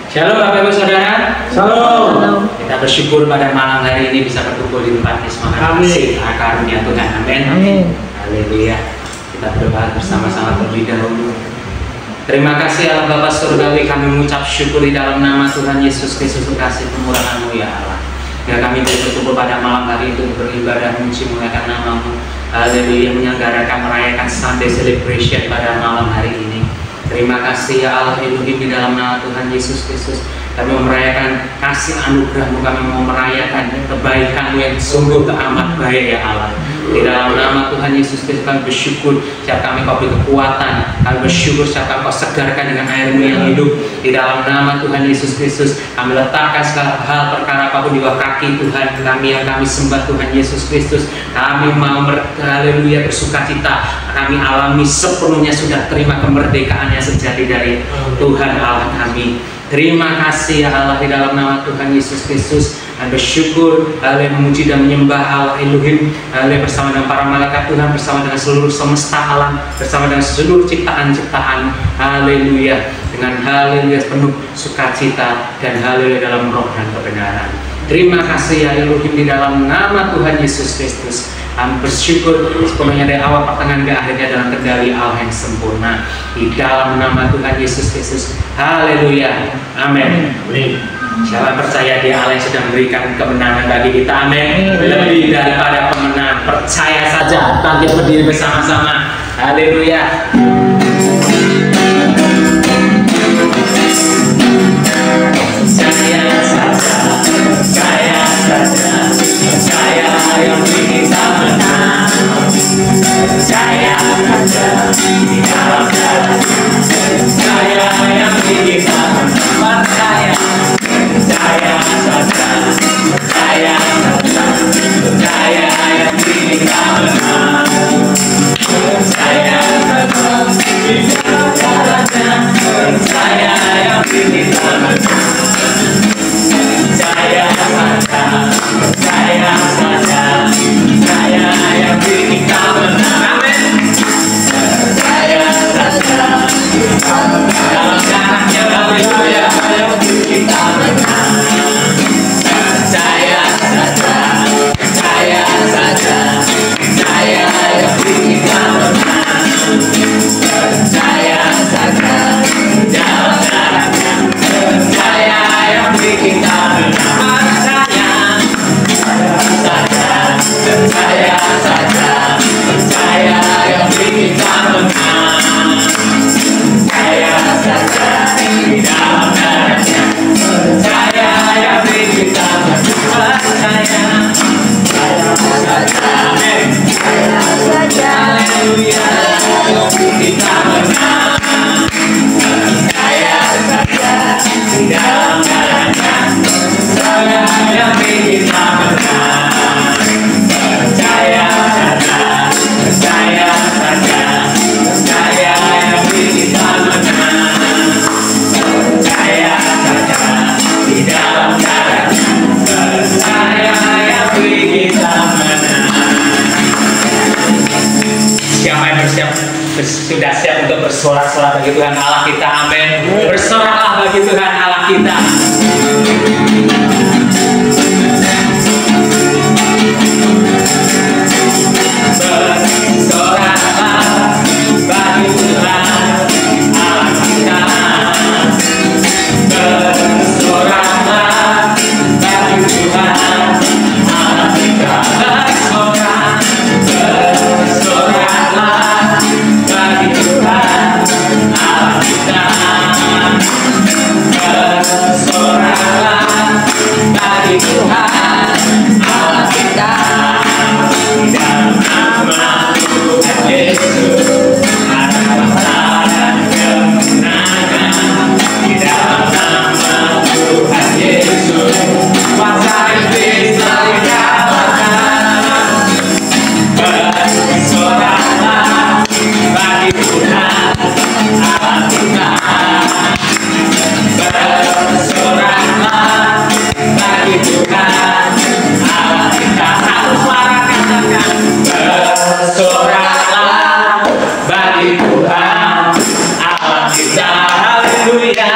Shalom Bapak Ibu Saudara. Shalom. Kita bersyukur pada malam hari ini bisa berkumpul di tempat Ismail kasih karunia Tuhan. Amin. Amin. Haleluya. Kita berdoa bersama-sama terlebih dahulu. Terima kasih Allah Bapa Surgawi, kami mengucap syukur di dalam nama Tuhan Yesus Kristus kasih kemurahan-Mu ya Allah. Ya kami berkumpul pada malam hari itu beribadah memuji muliakan nama-Mu. Haleluya, menyelenggarakan merayakan Sunday celebration pada malam hari ini. Terima kasih ya Allah Elohim, di dalam nama Tuhan Yesus Kristus kami merayakan kasih anugerah-Mu, kami mau merayakan kebaikan-Mu yang sungguh teramat baik ya Allah. Di dalam nama Tuhan Yesus Kristus kami bersyukur setiap kami Kau beri kekuatan, kami bersyukur setiap Kau segarkan dengan air-Mu yang hidup. Di dalam nama Tuhan Yesus Kristus kami letakkan segala hal perkara apapun di bawah kaki Tuhan kami yang kami sembah Tuhan Yesus Kristus. Kami mau haleluya bersuka cita, kami alami sepenuhnya sudah terima kemerdekaan yang sejati dari Tuhan Allah kami. Terima kasih ya Allah, di dalam nama Tuhan Yesus Kristus dan bersyukur, haleluya, memuji dan menyembah Allah Elohim, haleluya, bersama dengan para malaikat Tuhan, bersama dengan seluruh semesta alam, bersama dengan seluruh ciptaan-ciptaan, haleluya, dengan haleluya penuh sukacita dan haleluya dalam roh dan kebenaran. Terima kasih ya Elohim, di dalam nama Tuhan Yesus Kristus kami bersyukur sepenuhnya dari awal pertengahan ke akhirnya dalam kendali Allah yang sempurna. Di dalam nama Tuhan Yesus Kristus, haleluya, amin. Siapa percaya dia Allah yang sudah memberikan kemenangan bagi kita, amin. Lebih daripada pemenang, percaya saja. Bangkit berdiri bersama-sama, haleluya. Percaya saja, percaya saja, percaya yang kita menang. Percaya saja di dalam jalan, percaya yang kita menang. Percaya saja, percaya saja, percaya yang kita menang. Percaya saja di dalam jalannya, percaya yang kita menang. Percaya saja, percaya saja, percaya yang kita menang. Amin. Percaya saja, dalam jalannya, haleluya, kita menang. Percaya saja, percaya saja, percaya yang kita menang. Percaya saja, dalam jalannya, percaya yang kita menang. Percaya saja, percaya yang kita menang. Percaya saja di dalam jalannya, percaya yang kita menang. Percaya saja, percaya saja, haleluya, kita menang. Percaya saja di dalam jalannya, percaya yang kita menang. Percaya saja, percaya saja, percaya yang kita menang. Percaya saja di dalam jalannya, percaya yang kita menang. Siapa yang sudah siap untuk bersorak-sorak bagi Tuhan Allah kita? Amin. Bersoraklah bagi Tuhan Allah kita. Bersoraklah bagi Tuhan Allah kita. Bersoraklah bagi Tuhan Allah kita. Bersoraklah bagi Tuhan Allah kita. Bersoraklah bagi Tuhan Allah kita. Di dalam nama Tuhan Yesus ada kuasa dan kemenangan. Di dalam nama Tuhan Yesus kuasa iblis telah dikalahkan. Bersoraklah bagi Tuhan Allah kita. Bersoraklah bagi Tuhan Allah kita. Satu suara katakan, bersoraklah bagi Tuhan Allah kita. Haleluya.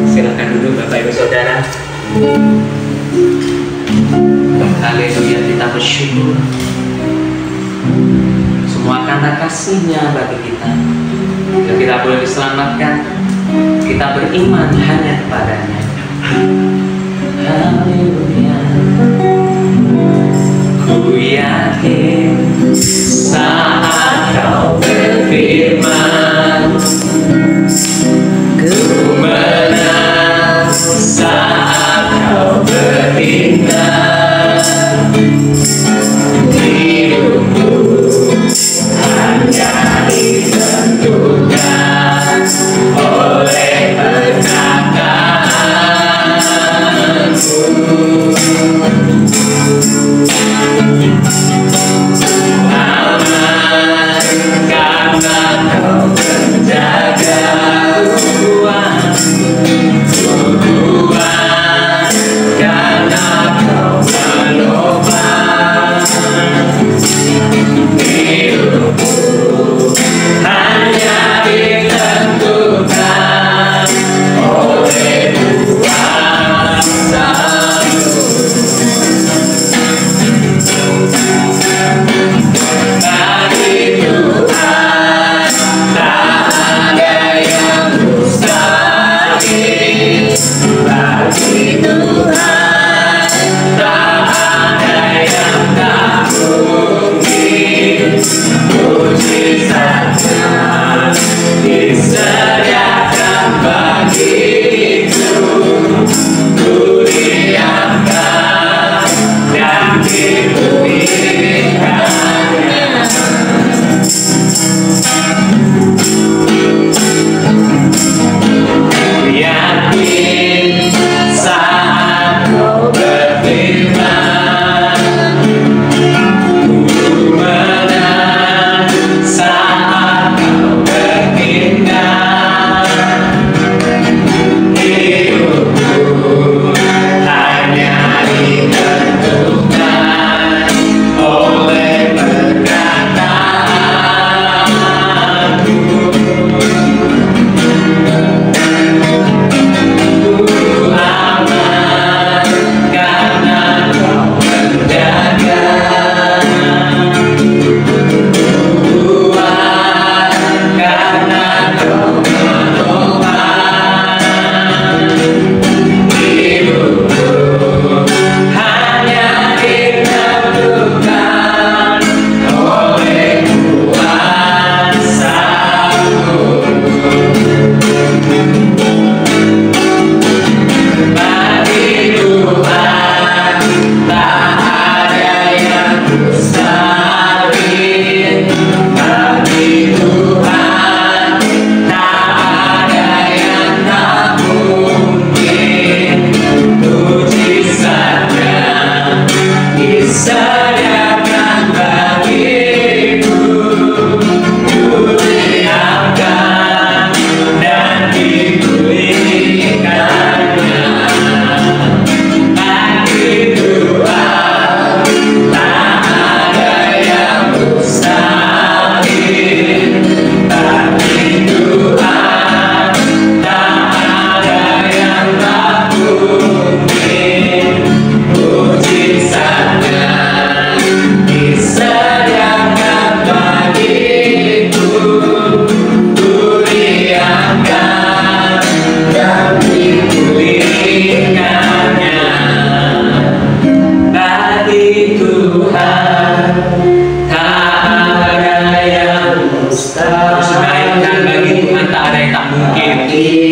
Silakan duduk Bapak Ibu Saudara. Haleluya, kita bersyukur semua karena kasih-Nya bagi kita. Dan kita boleh diselamatkan, kita beriman hanya kepada-Nya. Haleluya. Ku yakin saat Kau berfirman, ku menang saat Kau bertindak. Hidupku hanya ditentukan oleh perkataanmu. Aman karena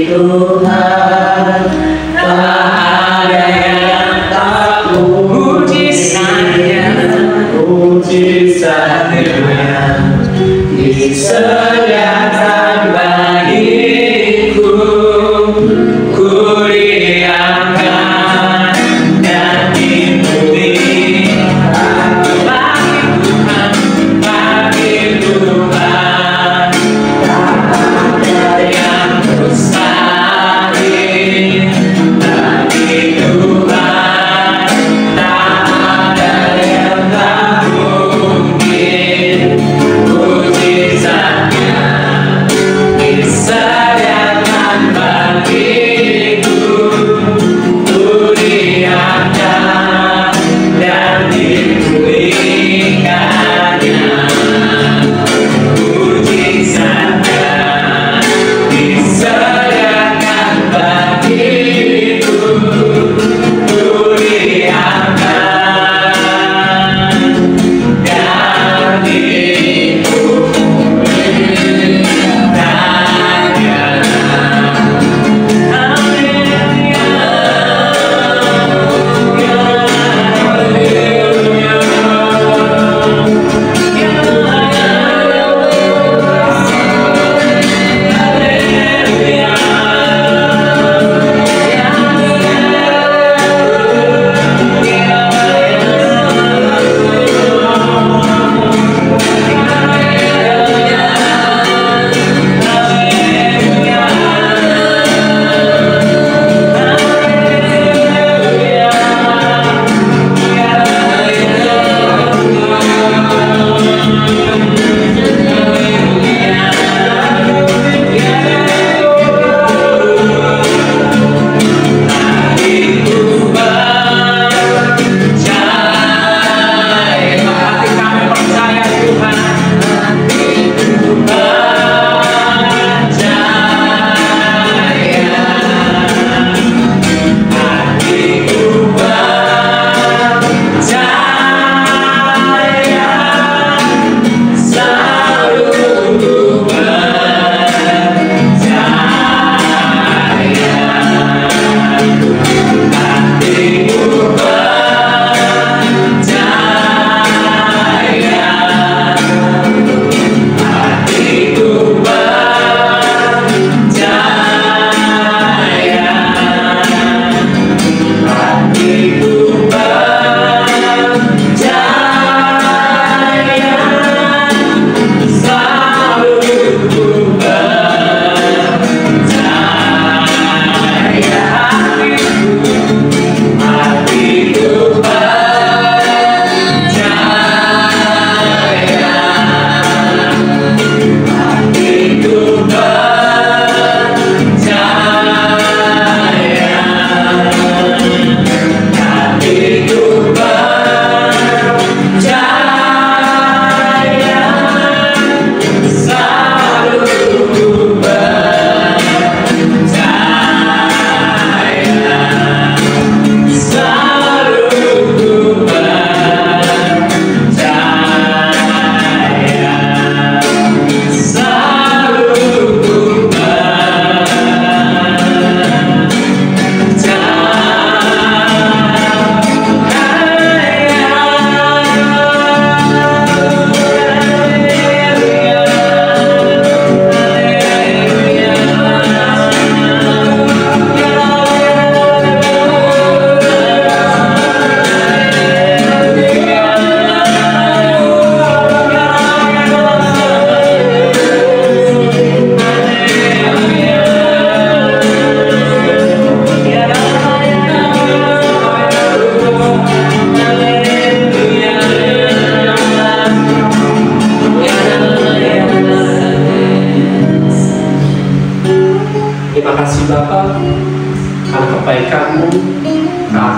Tuhan, tak ada yang tak mujizatnya, disediakan bagiku. Ku diamkan dan dimuliakan bagi Tuhan, tak ada yang mustahil bagi Tuhan, tak ada yang tak mungkin. Mujizatnya disediakan bagiku. Ku diamkan dan dipulihkannya. Mujizatnya disediakan bagiku. Ku diamkan dan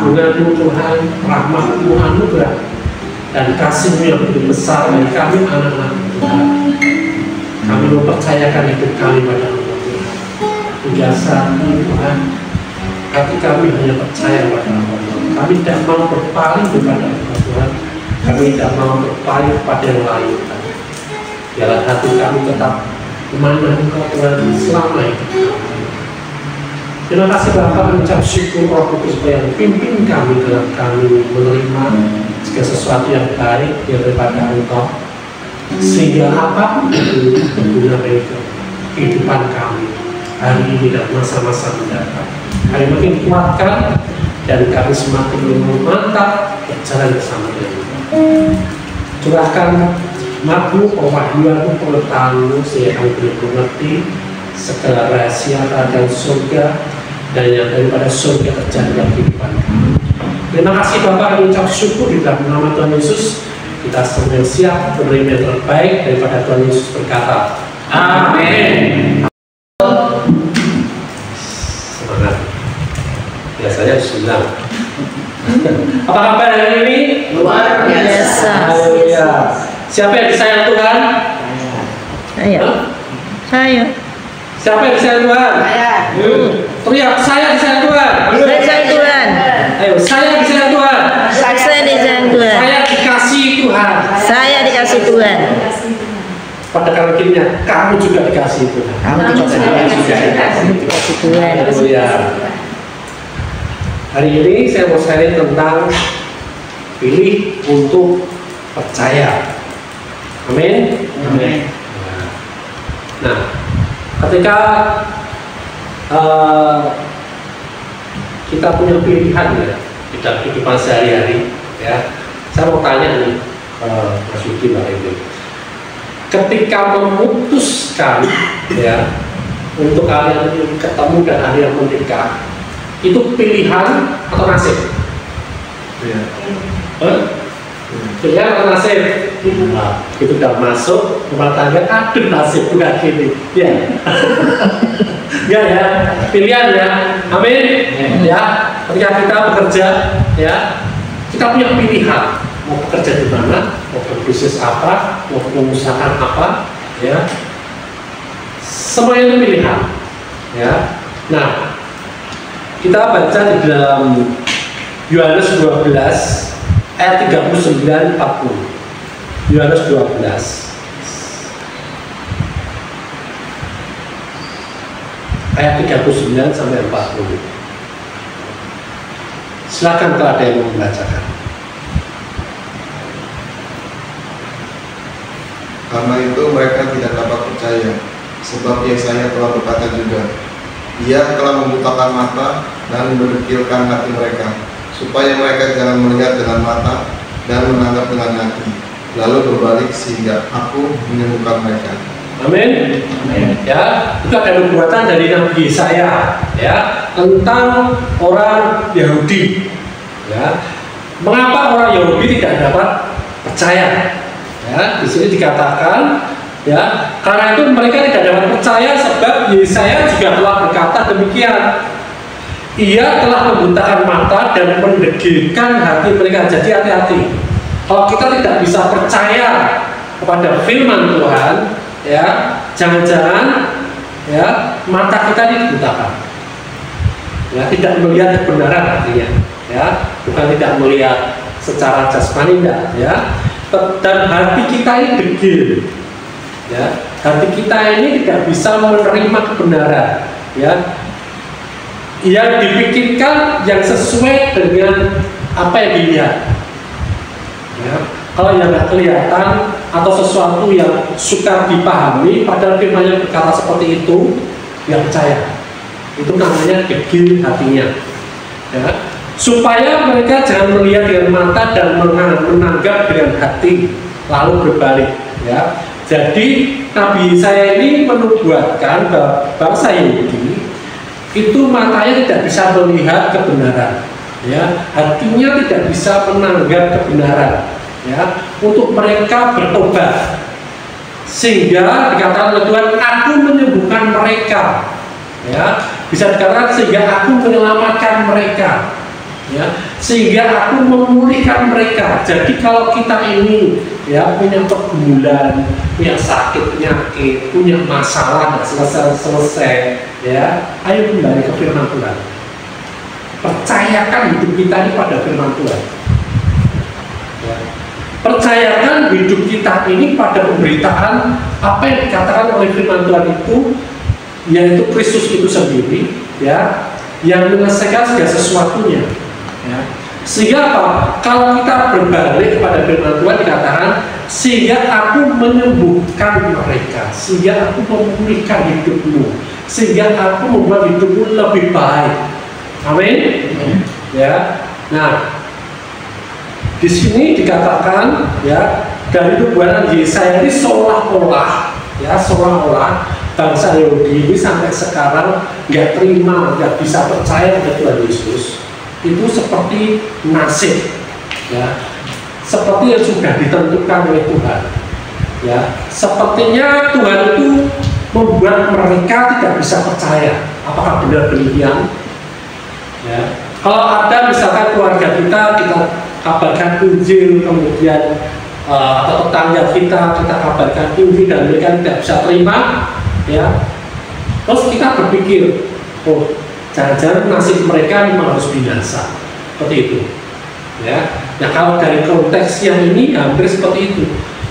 keagungan-Mu Tuhan, rahmat-Mu, anugerah dan kasih-Mu yang begitu besar bagi kami anak-anak Tuhan. Kami mempercayakan hidup kami pada Engkau Tuhan. Menjasati Tuhan, hati kami hanya percaya pada Engkau Tuhan. Kami tidak mau berpaling kepada Engkau Tuhan. Kami tidak mau berpaling kepada yang lain Tuhan. Biarlah hati kami tetap memandang Engkau Tuhan selama hidup kami. Terima kasih Bapak, mengucap syukur Roh Kudus yang pimpin kami dalam kami menerima segala sesuatu yang baik daripada Engkau, sehingga apapun itu berguna bagi kehidupan kami hari ini dan masa-masa mendatang. Kami makin kuatkan dan kami semakin mantap berjalan bersama dengan Engkau. Curahkan hikmat-Mu, pewahyuan-Mu, pengetahuan-Mu, sehingga kami boleh mengerti segala rahasia kerajaan surga dan yang daripada surga terjadi dalam kehidupan kami. Terima kasih Bapak, mengucap syukur di dalam nama Tuhan Yesus. Kita semua siap menerima yang terbaik daripada Tuhan Yesus berkata, amin. Semangat. Biasanya senang. Apa kabar hari ini? Luar biasa. Haleluya. Siapa yang disayang Tuhan? Saya. Saya. Siapa yang disayang Tuhan? Saya. Teriak, saya disayang Tuhan. Saya disayang Tuhan. Ayo, saya disayang Tuhan. Saya disayang Tuhan. Saya dikasih Tuhan. Saya dikasih Tuhan. Pada kanan kirinya, kamu juga dikasih Tuhan. Kamu dikasih Tuhan. Haleluya. Hari ini saya mau sharing tentang pilih untuk percaya. Amin. Amin. Nah, ketika kita punya pilihan ya di dalam kehidupan sehari-hari, ya, saya mau tanya nih, Mas Yudi, Mbak Ibu, ketika memutuskan ya untuk kalian ketemu dan akhirnya menikah, itu pilihan atau nasib? Pilihan atau nasib? Nah, itu udah masuk rumah tangga, aduh nasib bukan gini, ya. Ya ya, pilihan ya, amin. Ya, ketika kita bekerja, ya, kita punya pilihan mau bekerja di mana, mau berbisnis apa, mau mengusahakan apa, ya. Semuanya itu pilihan, ya. Nah, kita baca di dalam Yohanes 12 ayat 39-40. Yohanes 12 ayat 39 sampai 40. Silakan kalau ada yang mau membacakan. Karena itu mereka tidak dapat percaya, sebab Yesaya telah berkata juga, Ia telah membutakan mata dan mendekilkan hati mereka, supaya mereka jangan melihat dengan mata dan menanggap dengan hati, lalu berbalik sehingga aku menyembuhkan mereka. Amin. Ya, itu ada nubuatan dari Nabi Yesaya, ya, tentang orang Yahudi. Ya, mengapa orang Yahudi tidak dapat percaya? Ya, di sini dikatakan, ya, karena itu mereka tidak dapat percaya sebab Yesaya juga telah berkata demikian. Ia telah membutakan mata dan mendegilkan hati mereka. Jadi hati-hati. Kalau kita tidak bisa percaya kepada firman Tuhan, ya, jangan-jangan ya mata kita ini dibutakan. Ya, tidak melihat kebenaran artinya, ya, bukan tidak melihat secara jasmani, enggak, ya. Dan hati kita ini degil, ya, hati kita ini tidak bisa menerima kebenaran, ya. Yang dipikirkan yang sesuai dengan apa yang dilihat, ya. Kalau yang nggak kelihatan atau sesuatu yang sukar dipahami, padahal firman-Nya berkata seperti itu, yang percaya. Itu namanya degil hatinya, ya. Supaya mereka jangan melihat dengan mata dan menanggap dengan hati, lalu berbalik, ya. Jadi Nabi Yesaya ini menubuatkan bahwa bangsa Yahudi itu matanya tidak bisa melihat kebenaran, ya, hatinya tidak bisa menanggap kebenaran, ya, untuk mereka bertobat, sehingga dikatakan oleh Tuhan, aku menyembuhkan mereka, ya, bisa dikatakan sehingga aku menyelamatkan mereka, ya, sehingga aku memulihkan mereka. Jadi kalau kita ini, ya, punya pergumulan, punya sakit, penyakit, punya masalah tidak selesai, ya, ayo kembali ke firman Tuhan. Percayakan hidup kita ini pada firman Tuhan, ya. Percayakan hidup kita ini pada pemberitaan apa yang dikatakan oleh firman Tuhan itu, yaitu Kristus itu sendiri, ya, yang menyelesaikan segala sesuatunya. Ya. Sehingga apa? Kalau kita berbalik kepada firman Tuhan dikatakan, sehingga aku menyembuhkan mereka, sehingga aku memulihkan hidupmu, sehingga aku membuat hidupmu lebih baik. Amin. Ya. Nah, di sini dikatakan ya, dari nubuatan Yesaya ini seolah-olah bangsa Yahudi ini sampai sekarang nggak terima, nggak bisa percaya pada Tuhan Yesus. Itu seperti nasib, ya, seperti yang sudah ditentukan oleh Tuhan. Ya, sepertinya Tuhan itu membuat mereka tidak bisa percaya. Apakah benar demikian? Ya, kalau ada misalkan keluarga kita kabarkan Injil, kemudian atau tetangga kita kabarkan Injil dan mereka tidak bisa terima, ya, terus kita berpikir, oh, jangan-jangan nasib mereka memang harus binasa, seperti itu. Ya, nah kalau dari konteks yang ini hampir seperti itu,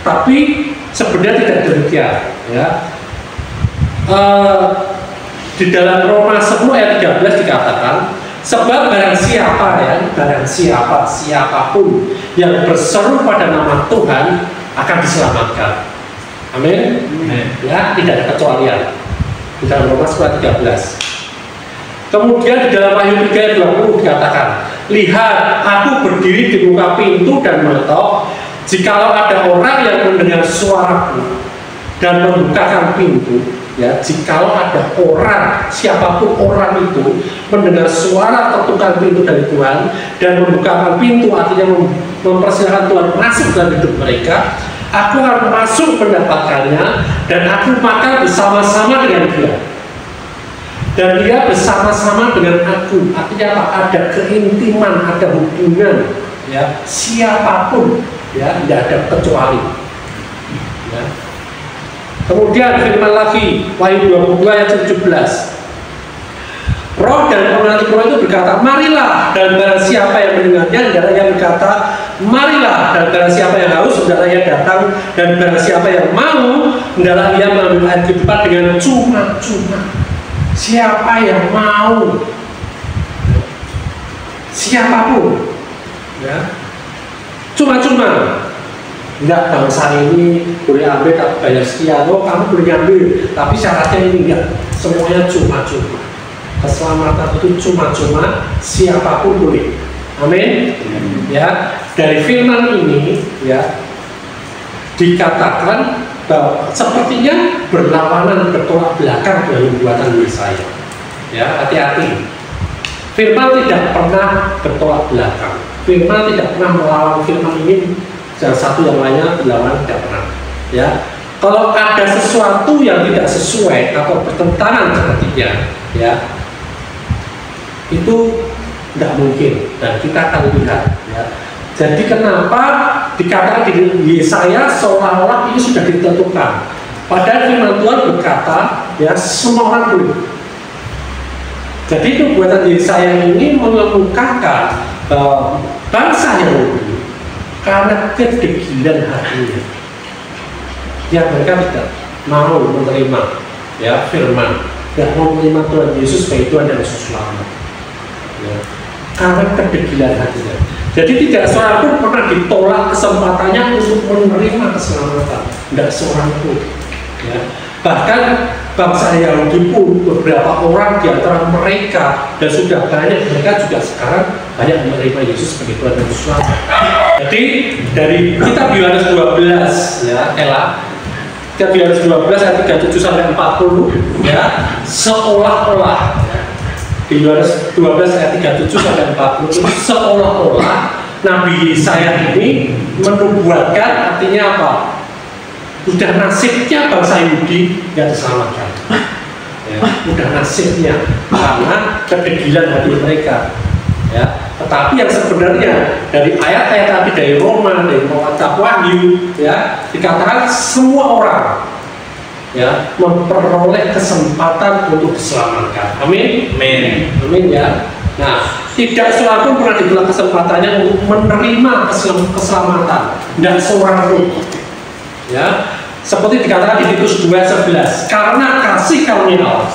tapi sebenarnya tidak demikian. Ya, di dalam Roma 10 ayat 13 dikatakan, sebab barang siapa siapapun yang berseru pada nama Tuhan akan diselamatkan. Amin. Ya, tidak ada kecualian. Di dalam Roma 10 ayat 13. Kemudian di dalam Wahyu 3 ayat 20 dikatakan, lihat, aku berdiri di muka pintu dan mengetok. Jikalau ada orang yang mendengar suaraku dan membukakan pintu, ya, jikalau ada orang, siapapun orang itu mendengar suara ketukan pintu dari Tuhan dan membukakan pintu, artinya mempersilahkan Tuhan masuk dalam hidup mereka, aku akan masuk mendapatkannya dan aku makan bersama-sama dengan dia. Dan dia bersama-sama dengan aku. Artinya apa? Ada keintiman, ada hubungan, ya, siapapun, ya, tidak ada kecuali. Ya. Kemudian firman lagi, Wahyu 22 ayat 17. Roh dan pengantin roh itu berkata, marilah, dan barang siapa yang mendengarnya, hendaklah yang berkata, marilah, dan barang siapa yang haus, hendaklah ia datang, dan barang siapa yang mau, hendaklah ia mengambil air kehidupan dengan cuma-cuma. Siapa yang mau, siapapun, ya, cuma-cuma. Enggak, bangsa ini boleh ambil tak bayar sekian, oh kamu boleh ambil, tapi syaratnya ini enggak, semuanya cuma-cuma. Keselamatan itu cuma-cuma, siapapun boleh. Amin. Ya, dari firman ini, ya, dikatakan bahwa sepertinya berlawanan, bertolak belakang dengan nubuatan Yesaya. Ya, hati-hati. Firman tidak pernah bertolak belakang. Firman tidak pernah melawan firman ini. Yang satu yang lainnya berlawanan, tidak pernah. Ya, kalau ada sesuatu yang tidak sesuai atau bertentangan sepertinya, ya, itu tidak mungkin dan kita akan lihat. Ya. Jadi kenapa dikatakan di Yesaya seolah-olah ini sudah ditentukan? Padahal firman Tuhan berkata, ya, semua orang boleh. Jadi nubuatan Yesaya ini mengemukakan bangsa Yahudi karena kedegilan hatinya, yang mereka tidak mau menerima, ya, firman, tidak mau menerima Tuhan Yesus sebagai Tuhan dan Yesus selamat. Ya, karena kedegilan hatinya. Jadi tidak seorang pun pernah ditolak kesempatannya untuk menerima keselamatan, tidak seorang pun. Ya. Bahkan bangsa Yahudi pun beberapa orang di antara mereka dan sudah banyak mereka juga sekarang banyak menerima Yesus sebagai Tuhan dan Selamat. Jadi dari kitab Yohanes 12, ya, kitab Yohanes 12 ayat 37 sampai 40, ya, seolah-olah, ya, di Yohanes 12 ayat 37 sampai 40 itu seolah-olah Nabi Yesaya ini menubuatkan, artinya apa? Udah nasibnya bangsa Yahudi yang diselamatkan. Ya, udah nasibnya karena kedegilan hati mereka. Ya, tetapi yang sebenarnya dari ayat-ayat tadi dari Roma, dari kitab Wahyu, ya, dikatakan semua orang, ya, memperoleh kesempatan untuk diselamatkan. Amin. Amin. Amin, ya. Nah, tidak seorang pun pernah diberi kesempatannya untuk menerima keselamatan. Tidak seorang pun. Ya, seperti dikatakan di Titus 2:11, karena kasih karunia Allah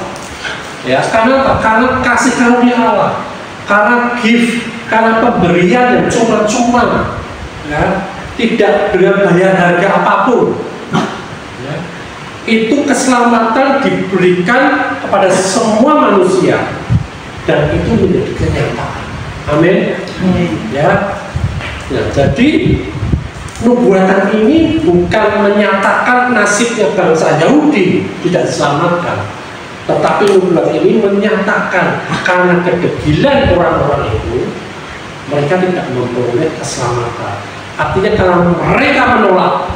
Ya, karena apa? Karena kasih karunia Allah, karena gift, karena pemberian yang cuma-cuma, ya, tidak dengan bayar harga apapun. Ya. Itu keselamatan diberikan kepada semua manusia dan itu menjadi kenyataan. Amin. Ya. Nah, jadi nubuatan ini bukan menyatakan nasibnya bangsa Yahudi tidak diselamatkan, tetapi nubuat ini menyatakan karena kedegilan orang-orang itu mereka tidak memperoleh keselamatan. Artinya karena mereka menolak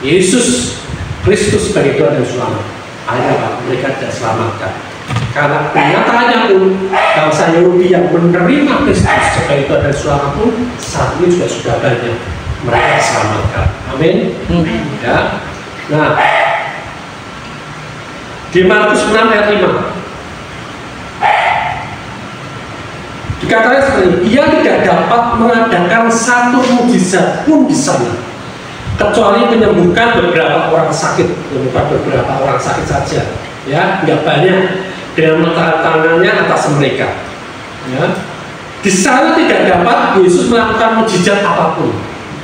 Yesus Kristus sebagai Tuhan dan Selamat, akhirnya mereka tidak selamatkan. Karena kenyataannya pun bangsa Yahudi yang menerima Kristus sebagai Tuhan dan Selamat pun saat ini sudah banyak mereka diselamatkan. Amin. Ya. Nah, di Markus 6 ayat 5 dikatakan seperti ini, ia tidak dapat mengadakan satu mukjizat pun di sana kecuali menyembuhkan beberapa orang sakit, bukan beberapa orang sakit saja, ya, nggak banyak, dengan meletakkan tangannya atas mereka. Ya. Di sana tidak dapat Yesus melakukan mukjizat apapun,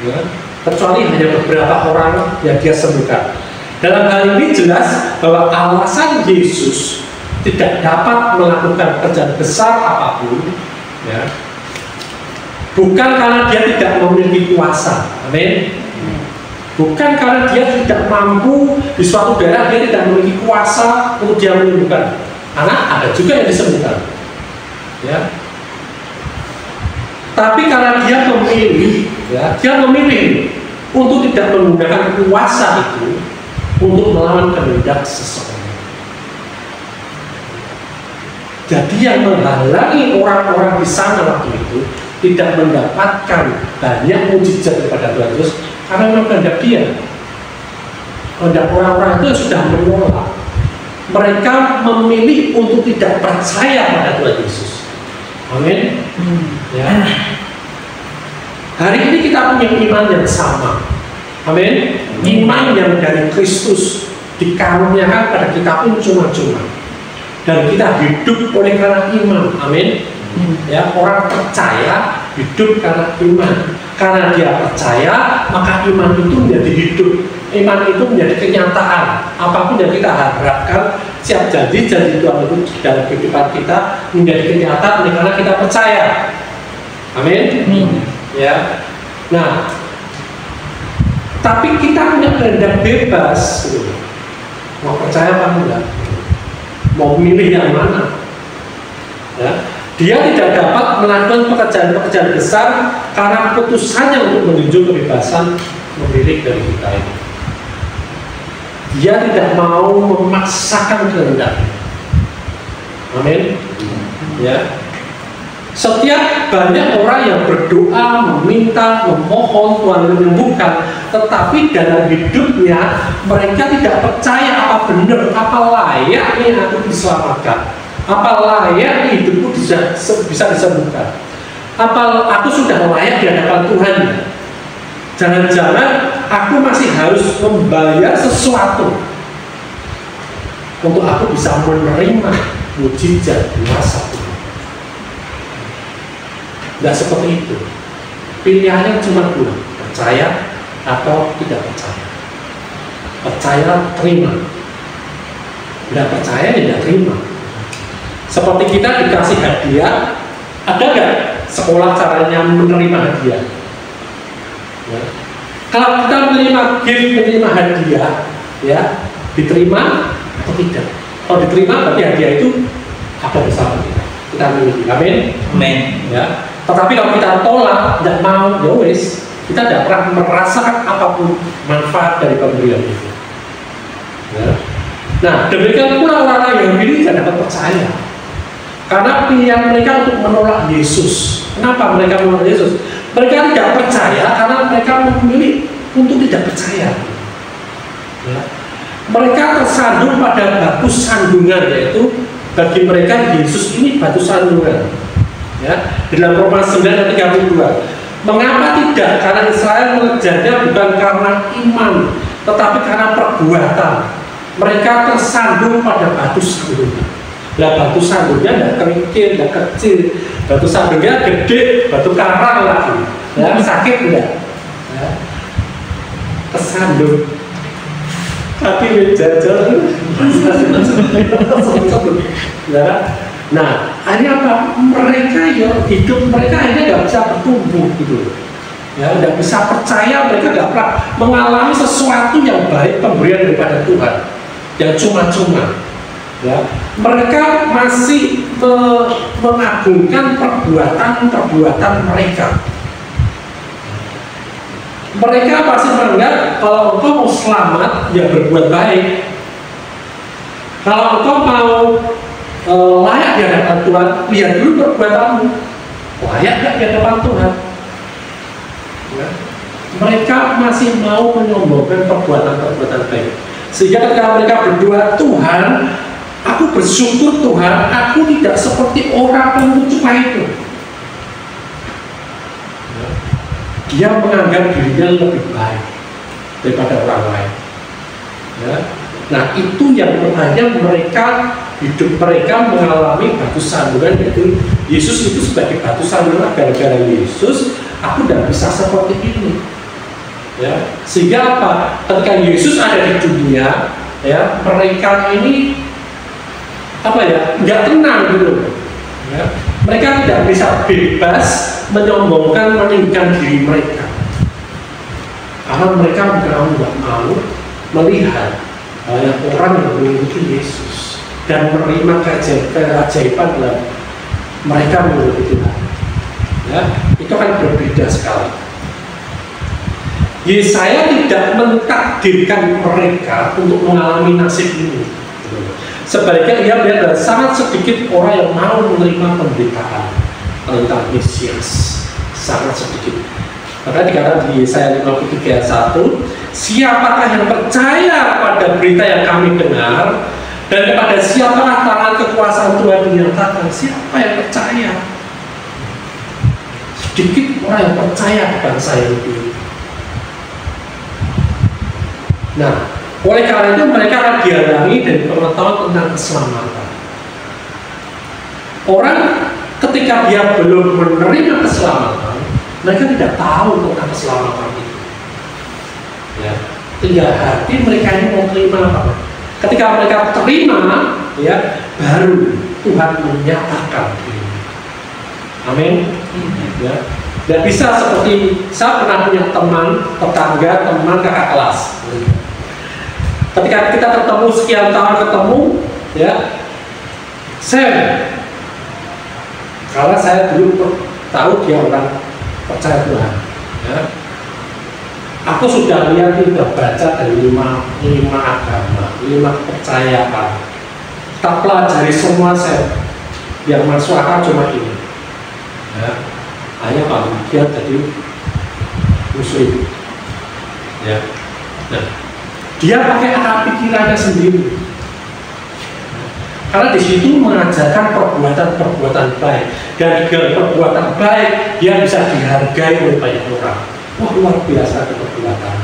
ya, kecuali hanya beberapa orang yang dia sembuhkan. Dalam hal ini jelas bahwa alasan Yesus tidak dapat melakukan pekerjaan besar apapun, ya, bukan karena dia tidak memiliki kuasa. Amin. Bukan karena dia tidak mampu di suatu daerah, dia tidak memiliki kuasa untuk dia menyembuhkan. Karena ada juga yang disembuhkan, ya. Tapi karena dia memilih, ya, dia memilih untuk tidak menggunakan kuasa itu untuk melawan kehendak seseorang. Jadi yang menghalangi orang-orang di sana waktu itu tidak mendapatkan banyak mukjizat daripada Tuhan Yesus karena memang kehendak dia. Kehendak orang-orang itu sudah menolak. Mereka memilih untuk tidak percaya pada Tuhan Yesus. Amin. Ya. Hari ini kita punya iman yang sama. Amin. Iman yang dari Kristus dikaruniakan pada kita pun cuma-cuma. Dan kita hidup oleh karena iman. Amin. Ya, orang percaya hidup karena iman. Karena dia percaya, maka iman itu menjadi hidup. Iman itu menjadi kenyataan. Apapun yang kita harapkan, siap janji Tuhan itu dalam kehidupan kita menjadi kenyataan karena kita percaya. Amin. Ya. Nah, tapi kita punya kehendak bebas. Mau percaya apa enggak? Mau milih yang mana? Ya. Dia tidak dapat melakukan pekerjaan-pekerjaan besar karena putusannya untuk menunjuk kebebasan memilih dari kita ini. Dia tidak mau memaksakan kehendaknya. Amin. Ya. Setiap banyak orang yang berdoa, meminta, memohon Tuhan menyembuhkan, tetapi dalam hidupnya mereka tidak percaya apa benar, apa layaknya aku diselamatkan, apa layak hidupku bisa disembuhkan, apa aku sudah layak di hadapan Tuhan. Jangan-jangan aku masih harus membayar sesuatu untuk aku bisa menerima mukjizat kuasa Tuhan. Tidak seperti itu. Pilihannya cuma dua, percaya atau tidak percaya. Percaya, terima. Tidak percaya, tidak terima. Seperti kita dikasih hadiah, ada nggak sekolah caranya menerima hadiah? Ya. Kalau kita menerima gift, menerima hadiah, ya, diterima atau tidak? Kalau diterima, berarti hadiah itu ada bersama kita. Kita miliki. Amin. Amin. Ya. Tetapi kalau kita tolak, tidak mau, ya wis, kita tidak pernah merasakan apapun manfaat dari pemberian itu. Ya. Nah, demikian pula orang-orang yang ini tidak dapat percaya. Karena pilihan mereka untuk menolak Yesus. Kenapa mereka menolak Yesus? Mereka tidak percaya karena mereka memilih untuk tidak percaya. Ya. Mereka tersandung pada batu sandungan, yaitu bagi mereka Yesus ini batu sandungan. Ya, dalam Roma 9 ayat 32. Mengapa tidak? Karena Israel mengejarnya bukan karena iman, tetapi karena perbuatan. Mereka tersandung pada batu sandungan. Lah batu sandungnya tidak kerikil, tidak kecil, batu sandungnya gede, batu karang lagi, ya sakit enggak? Ya. Kesandung, tapi meja jalan, ya. Nah, akhirnya apa? Mereka ya hidup mereka akhirnya nggak bisa bertumbuh gitu, ya nggak bisa percaya, mereka nggak pernah mengalami sesuatu yang baik pemberian daripada Tuhan, yang cuma-cuma. Ya, mereka masih mengagungkan perbuatan mereka. Mereka masih menganggap kalau engkau mau selamat, ya berbuat baik. Kalau engkau mau layak di hadapan Tuhan, lihat dulu perbuatanmu. Layak nggak di hadapan Tuhan? Ya. Mereka masih mau menyombongkan perbuatan baik. Sehingga ketika mereka berdoa, Tuhan, aku bersyukur Tuhan, aku tidak seperti orang pengucupa itu. Dia menganggap dirinya lebih baik daripada orang lain. Ya. Nah itu yang makanya mereka, hidup mereka mengalami batu sandungan, yaitu Yesus itu sebagai batu sandungan. Gara-gara Yesus, aku tidak bisa seperti ini. Ya. Sehingga apa? Ketika Yesus ada di dunia, ya mereka ini apa ya, nggak tenang gitu. Ya. Mereka tidak bisa bebas menyombongkan, meninggikan diri mereka, karena mereka nggak mau melihat banyak orang yang mengikuti Yesus dan menerima keajaiban dalam mereka mengikuti Tuhan. Ya, itu kan berbeda sekali. Yesaya tidak mentakdirkan mereka untuk mengalami nasib ini. Sebaliknya dia melihat sangat sedikit orang yang mau menerima pemberitaan tentang Mesias, sangat sedikit. Maka dikatakan di Yesaya 53 ayat 1, siapakah yang percaya pada berita yang kami dengar, dan kepada siapakah tangan kekuasaan Tuhan dinyatakan? Siapa yang percaya? Sedikit orang yang percaya bangsa ini. Nah, oleh karena itu mereka akan dihalangi dari pengetahuan tentang keselamatan. Orang ketika dia belum menerima keselamatan, mereka tidak tahu tentang keselamatan itu. Ya, tinggal hati mereka ini mau terima apa. Ketika mereka terima, ya baru Tuhan menyatakan ini. Amin. Ya, tidak bisa seperti saya pernah punya teman, tetangga, teman kakak kelas. Ketika kita ketemu sekian tahun ketemu, ya, Sam, karena saya dulu tahu dia orang percaya Tuhan, ya. Aku sudah lihat, sudah baca dari lima agama, 5 kepercayaan. Kita pelajari semua, Sam. Yang masuk akal cuma ini. Ya. Hanya Pak dia jadi Muslim. Ya. Nah, dia pakai akal pikirannya sendiri. Karena di situ mengajarkan perbuatan baik, dan dengan perbuatan baik dia bisa dihargai oleh banyak orang. Wah, luar biasa perbuatan.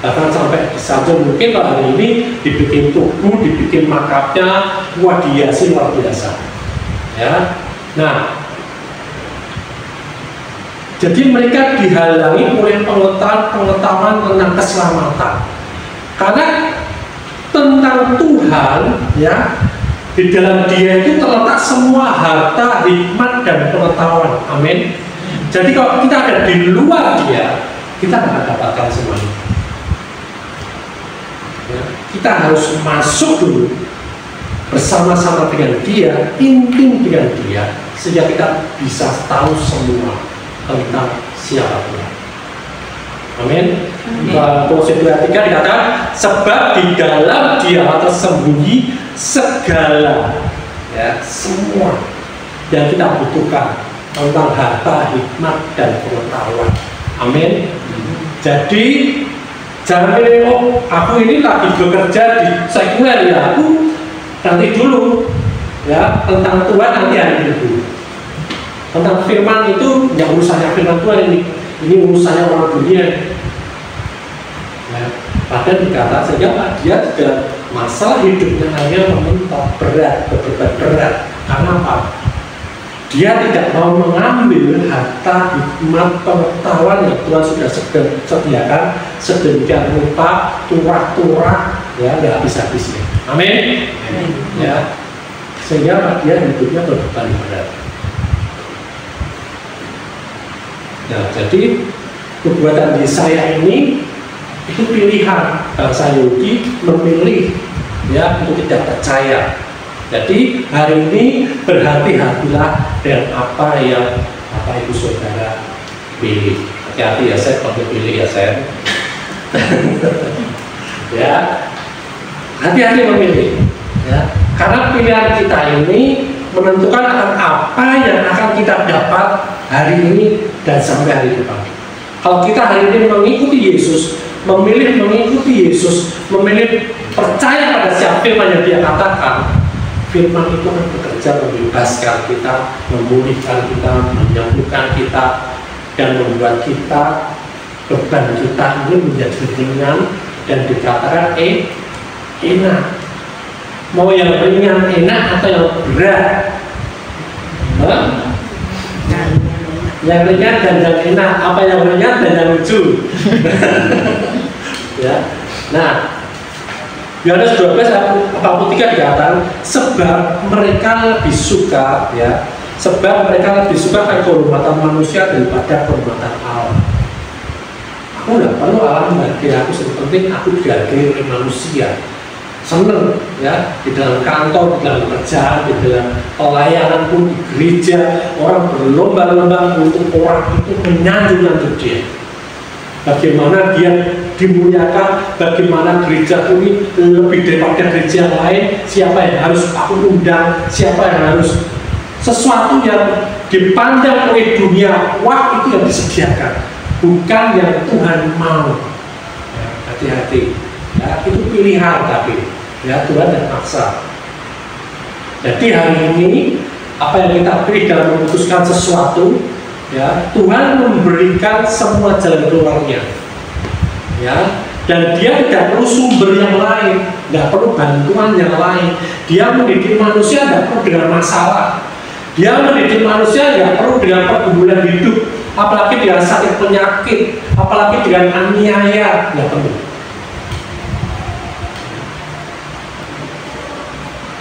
Bahkan sampai disanjung mungkin kalau hari ini dibikin tugu, dibikin makapnya, wah dihiasi luar biasa. Ya, nah, jadi mereka dihalangi oleh pengetahuan tentang keselamatan. Karena tentang Tuhan, ya, di dalam dia itu terletak semua harta, hikmat, dan pengetahuan. Amin. Jadi kalau kita ada di luar dia, kita akan dapatkan semuanya. Ya, kita harus masuk dulu bersama-sama dengan dia, intim dengan dia, sehingga kita bisa tahu semua tentang siapa Tuhan. Amin. Kolose 2:3 dikatakan, sebab di dalam dia tersembunyi segala, ya, semua yang kita butuhkan tentang harta, hikmat, dan pengetahuan. Amin. Jadi jangan pilih, oh aku ini lagi bekerja di sekuler, ya aku nanti dulu, ya, tentang Tuhan nanti hari dulu. Tentang firman itu yang urusannya firman Tuhan, ini urusannya orang dunia. Ya, padahal dikata sehingga dia juga masalah hidupnya hanya berat, berat. Karena apa? Dia tidak mau mengambil harta hikmat pengetahuan yang Tuhan sudah sediakan sedemikian rupa, turah-turah, ya, nggak habis-habisnya. Amin. Ya, sehingga dia hidupnya beban berat. Nah, jadi perbuatan Yesaya ini itu pilihan bangsa Yahudi memilih, ya, untuk tidak percaya. Jadi hari ini berhati-hatilah dengan apa yang Bapak Ibu Saudara pilih. Hati-hati ya, saya kalau pilih ya saya. Ya, hati-hati memilih. Ya, karena pilihan kita ini menentukan akan apa yang akan kita dapat hari ini dan sampai hari depan. Kalau kita hari ini mengikuti Yesus, memilih mengikuti Yesus, memilih percaya pada siapa firman yang Dia katakan, firman itu akan bekerja membebaskan kita, memulihkan kita, menyembuhkan kita, dan membuat kita, beban kita ini menjadi ringan dan dikatakan enak. Mau yang ringan enak atau yang berat? Yang ringan dan yang enak. Apa yang ringan dan yang lucu? Ya. Nah, Yohanes 12:43 dikatakan sebab mereka lebih suka, ya, sebab mereka lebih suka kehormatan manusia daripada kehormatan Allah. Aku nggak perlu Allah menghargai aku, yang penting aku dihargai oleh manusia. Seneng, ya, di dalam kantor, di dalam kerjaan, di dalam pelayanan pun, di gereja, orang berlomba-lomba untuk orang itu menyanjung dia. Bagaimana dia dimuliakan, bagaimana gereja ini lebih daripada gereja yang lain, siapa yang harus aku undang, siapa yang harus, sesuatu yang dipandang oleh dunia, wah itu yang disediakan, bukan yang Tuhan mau. Ya, hati-hati, ya, itu pilihan tapi, ya, Tuhan yang paksa. Jadi hari ini apa yang kita pilih dalam memutuskan sesuatu, ya, Tuhan memberikan semua jalan keluarnya, ya, dan Dia tidak perlu sumber yang lain, tidak perlu bantuan yang lain. Dia mendidik manusia tidak perlu dengan masalah. Dia mendidik manusia tidak perlu dengan pergumulan hidup, apalagi dengan sakit penyakit, apalagi dengan aniaya, tidak perlu.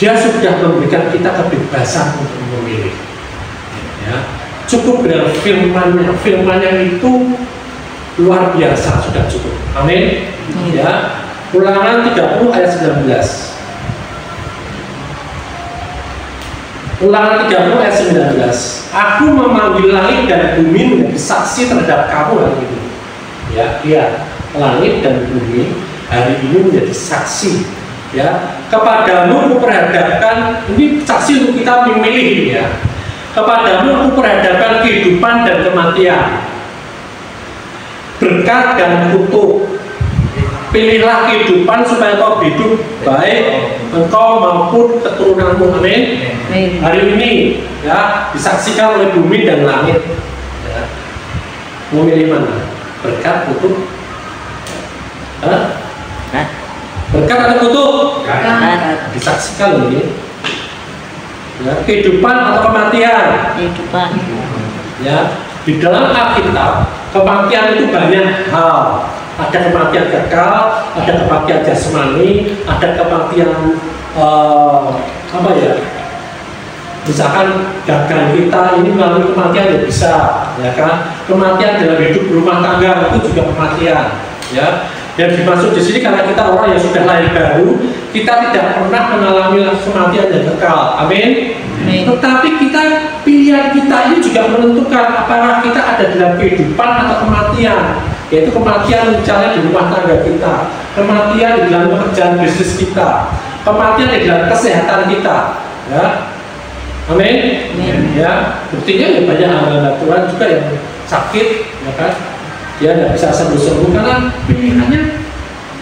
Dia sudah memberikan kita kebebasan untuk memilih, ya. Cukup dengan firman-nya itu luar biasa, sudah cukup. Amin. Ya. Ulangan 30 ayat 19. Ulangan 30 ayat 19. Aku memanggil langit dan bumi menjadi saksi terhadap kamu hari ini. Ya, iya. Langit dan bumi hari ini menjadi saksi. Ya, kepadamu kuperhadapkan, ini saksi untuk kita memilih, ya. Kepadamu aku perhadapkan kehidupan dan kematian, berkat dan kutuk. Pilihlah kehidupan supaya kau hidup baik engkau maupun keturunanmu. Amin. Hari ini, ya, disaksikan oleh bumi dan langit, ya. Mau milih mana? Berkat, kutuk? Berkat atau kutuk? Disaksikan ini. Ya, kehidupan atau kematian? Kehidupan. Ya, di dalam Alkitab kematian itu banyak hal. Ada kematian kekal, ada kematian jasmani, ada kematian apa ya? Misalkan gagal kita ini melalui kematian yang bisa, ya kan? Kematian dalam hidup rumah tangga itu juga kematian, ya. Yang dimaksud di sini karena kita orang yang sudah lahir baru, kita tidak pernah mengalami kematian yang kekal. Amin. Tetapi pilihan kita ini juga menentukan apakah kita ada dalam kehidupan atau kematian. Yaitu kematian misalnya di rumah tangga kita, kematian di dalam pekerjaan bisnis kita, kematian di dalam kesehatan kita. Ya. Amin. Ya. Buktinya ya banyak hamba Tuhan juga yang sakit, ya kan? Dia tidak bisa sembuh-sembuh karena pilihannya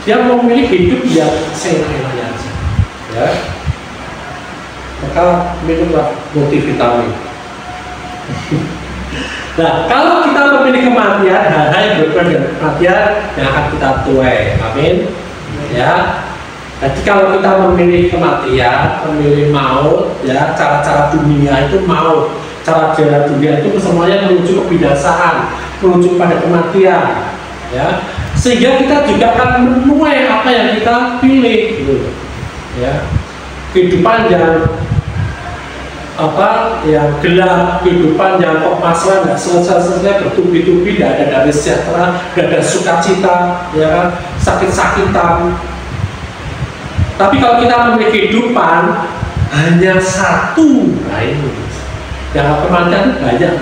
dia mau memilih hidup yang seenak-enaknya aja, ya. Maka minumlah multivitamin. Nah, kalau kita memilih kematian, hal-hal yang berhubungan dengan kematian yang akan kita tuai. Amin. Ya. Jadi kalau kita memilih kematian, memilih maut, ya cara-cara dunia itu maut, cara dunia itu semuanya menuju kebinasaan, menuju pada kematian, ya. Sehingga kita juga akan menuai apa yang kita pilih, gitu, ya. Kehidupan yang yang gelap, kehidupan yang kok masalah nggak selesai bertubi-tubi, tidak ada damai sejahtera, tidak ada sukacita, ya kan, sakit-sakitan. Tapi kalau kita memiliki kehidupan hanya satu, nah ini yang kematian banyak.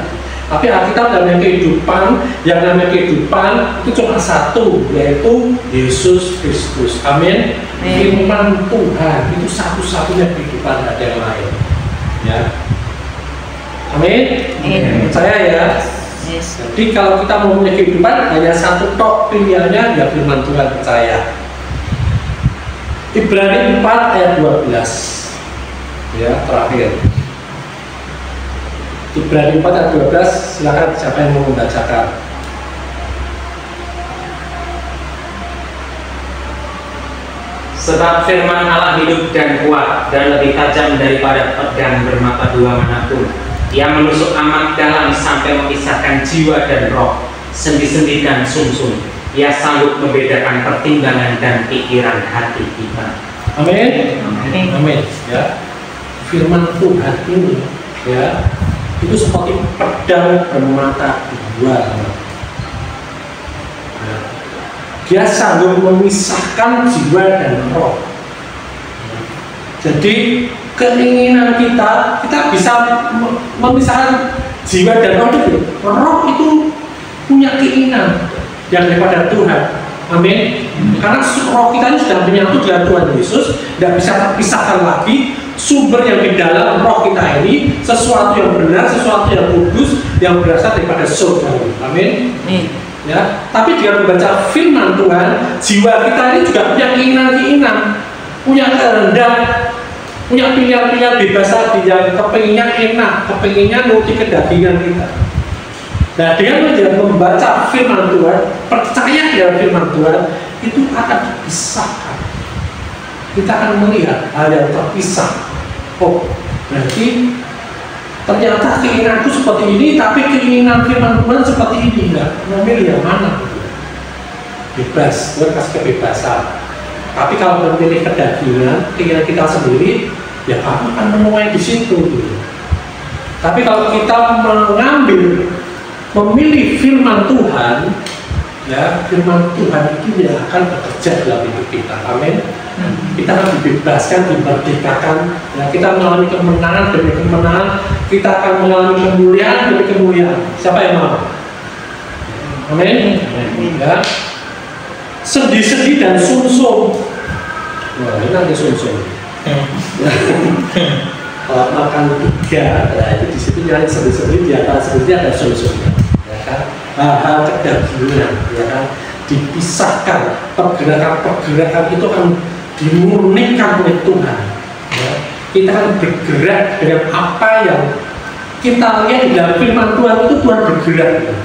Tapi kita dalam kehidupan, yang namanya kehidupan itu cuma satu, yaitu Yesus Kristus. Amin. Firman Tuhan itu satu-satunya kehidupan, tidak ada yang lain. Ya. Amin. Percaya ya. Yes. Jadi kalau kita mau punya kehidupan hanya satu tok pilihannya, ya firman Tuhan, percaya. Ibrani 4 ayat 12. Ya, terakhir. Ibrani 4 ayat 12, silakan siapa yang mau membacakan. Sebab firman Allah hidup dan kuat dan lebih tajam daripada pedang bermata dua manapun. Ia menusuk amat dalam sampai memisahkan jiwa dan roh, sendi-sendi dan sumsum. Ia sanggup membedakan pertimbangan dan pikiran hati kita. Amin. Amin. Ya. Firman Tuhan ini, ya, itu seperti pedang bermata dua. Ya. Dia sanggup memisahkan jiwa dan roh. Jadi keinginan kita bisa memisahkan jiwa dan roh itu. Roh itu punya keinginan yang daripada Tuhan. Amin. Karena roh kita ini sudah menyatu dengan Tuhan Yesus, tidak bisa terpisahkan lagi. Sumber yang di dalam roh kita ini sesuatu yang benar, sesuatu yang kudus, yang berasal daripada surga. Amin. Ya. Tapi dengan membaca firman Tuhan, jiwa kita ini juga punya keinginan-keinginan, punya kehendak, punya pilihan-pilihan bebas tadi yang kepenginnya enak, kepenginnya nuruti kedagingan kita. Nah, dengan membaca firman Tuhan, percaya dengan firman Tuhan, itu akan dipisahkan. Kita akan melihat hal yang terpisah. Oh, berarti ternyata keinginanku seperti ini, tapi keinginan firman Tuhan seperti ini. Enggak, memilih yang mana? Bebas, Tuhan kasih kebebasan. Tapi kalau memilih kedagingan, keinginan kita sendiri, ya kamu akan menuai di situ. Tapi kalau kita memilih firman Tuhan, ya firman Tuhan itu yang akan bekerja dalam hidup kita. Amin. Kita akan dibebaskan, dimerdekakan. Ya, kita mengalami kemenangan demi kemenangan. Kita akan mengalami kemuliaan demi kemuliaan. Siapa yang mau? Amin. Ya. Sedih-sedih dan sumsum. Wah, ini nanti sumsum. Kalau makan tiga, ya, itu di situ yang sedih-sedih, di atas sedih ada sumsumnya. Ya kan? Hal-hal kedagingan, ya kan? Dipisahkan. Pergerakan itu akan dimurnikan oleh Tuhan. Ya. Kita akan bergerak dengan apa yang kita lihat di dalam firman Tuhan itu. Tuhan bergerak. Ya.